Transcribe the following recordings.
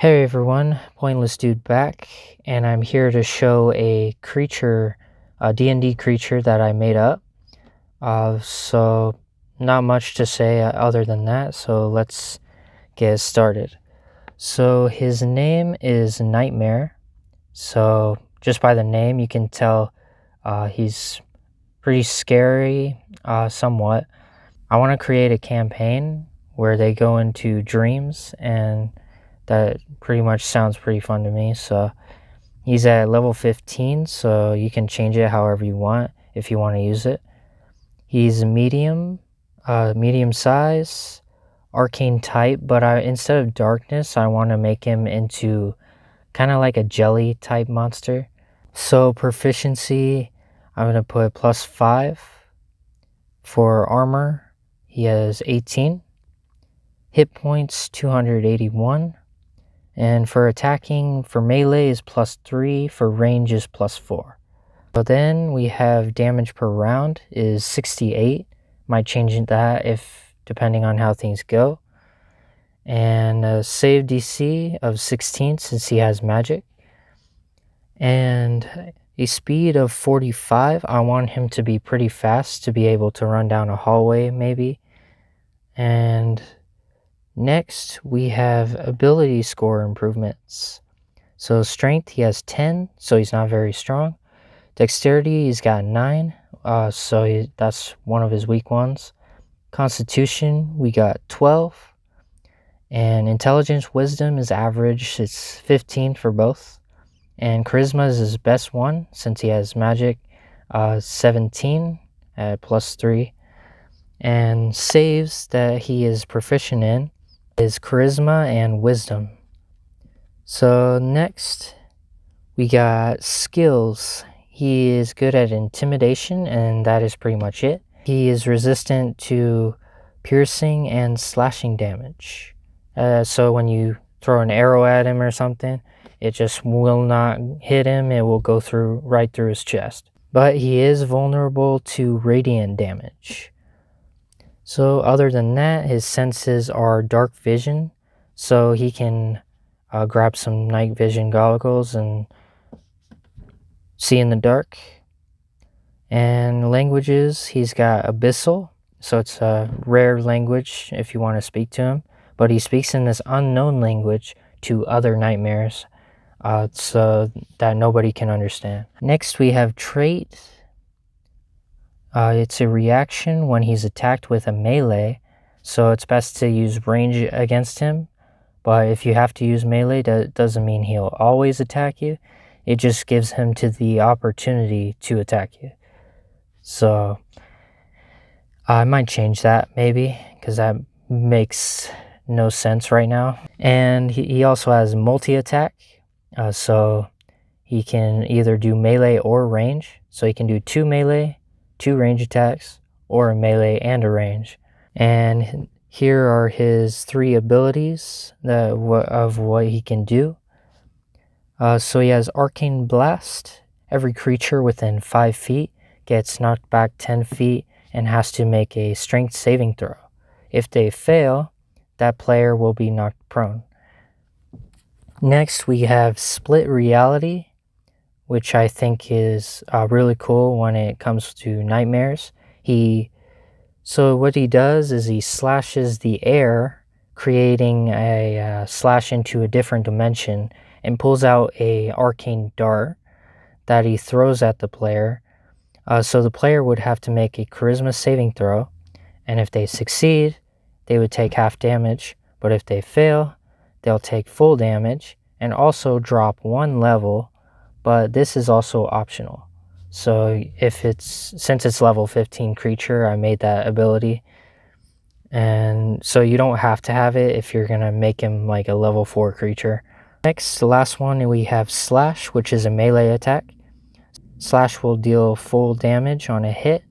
Hey everyone, PointlessDude back, and I'm here to show a creature, a D&D creature that I made up. So not much to say other than that, so let's get started. So his name is Nightmare, so just by the name you can tell he's pretty scary, somewhat. I want to create a campaign where they go into dreams, and that pretty much sounds pretty fun to me. So he's at level 15, so you can change it however you want if you want to use it. He's medium size, arcane type, but instead of darkness, I want to make him into kind of like a jelly type monster. So proficiency, I'm going to put +5. For armor, he has 18. Hit points, 281. And for attacking, for melee is +3, for range is +4. But then we have damage per round is 68. Might change that if depending on how things go. And a save DC of 16 since he has magic. And a speed of 45. I want him to be pretty fast to be able to run down a hallway maybe. And next, we have ability score improvements. So strength, he has 10, so he's not very strong. Dexterity, he's got 9, that's one of his weak ones. Constitution, we got 12. And intelligence, wisdom is average, it's 15 for both. And charisma is his best one, since he has magic, 17 at +3. And saves that he is proficient in is charisma and wisdom. So next we got skills. He is good at intimidation, and that is pretty much it. He is resistant to piercing and slashing damage. So when you throw an arrow at him or something, it just will not hit him. It will go right through his chest. But he is vulnerable to radiant damage. So other than that, his senses are dark vision, so he can grab some night vision goggles and see in the dark. And languages, he's got abyssal, so it's a rare language if you want to speak to him, but he speaks in this unknown language to other nightmares, so that nobody can understand. Next we have trait. It's a reaction when he's attacked with a melee, so it's best to use range against him. But if you have to use melee, that doesn't mean he'll always attack you. It just gives him the opportunity to attack you. So I might change that maybe, because that makes no sense right now. And he also has multi-attack, so he can either do melee or range. So he can do 2 melee, 2 range attacks, or a melee and a range. And here are his 3 abilities of what he can do. So he has Arcane Blast. Every creature within 5 feet gets knocked back 10 feet and has to make a strength saving throw. If they fail, that player will be knocked prone. Next we have Split Reality, which I think is really cool when it comes to nightmares. So what he does is he slashes the air, creating a slash into a different dimension, and pulls out a arcane dart that he throws at the player. So the player would have to make a charisma saving throw, and if they succeed, they would take half damage, but if they fail, they'll take full damage and also drop 1 level. But this is also optional. So since it's level 15 creature, I made that ability. And so you don't have to have it if you're gonna make him like a level 4 creature. Next, the last one, we have Slash, which is a melee attack. Slash will deal full damage on a hit.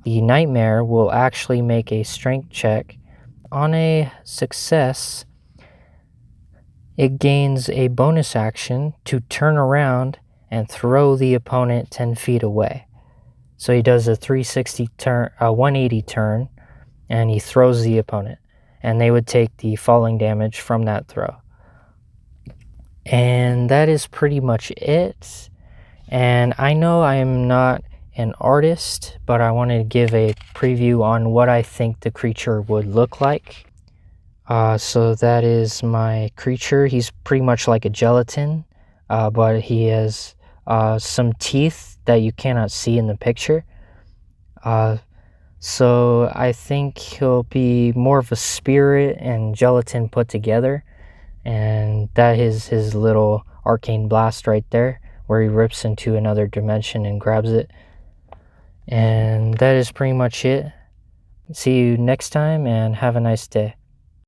The Nightmare will actually make a strength check. On a success, it gains a bonus action to turn around and throw the opponent 10 feet away. So he does a 360 turn, a 180 turn, and he throws the opponent, and they would take the falling damage from that throw. And that is pretty much it. And I know I am not an artist, but I wanted to give a preview on what I think the creature would look like. So that is my creature. He's pretty much like a gelatin, but he has some teeth that you cannot see in the picture. So I think he'll be more of a spirit and gelatin put together. And that is his little arcane blast right there, where he rips into another dimension and grabs it. And that is pretty much it. See you next time and have a nice day.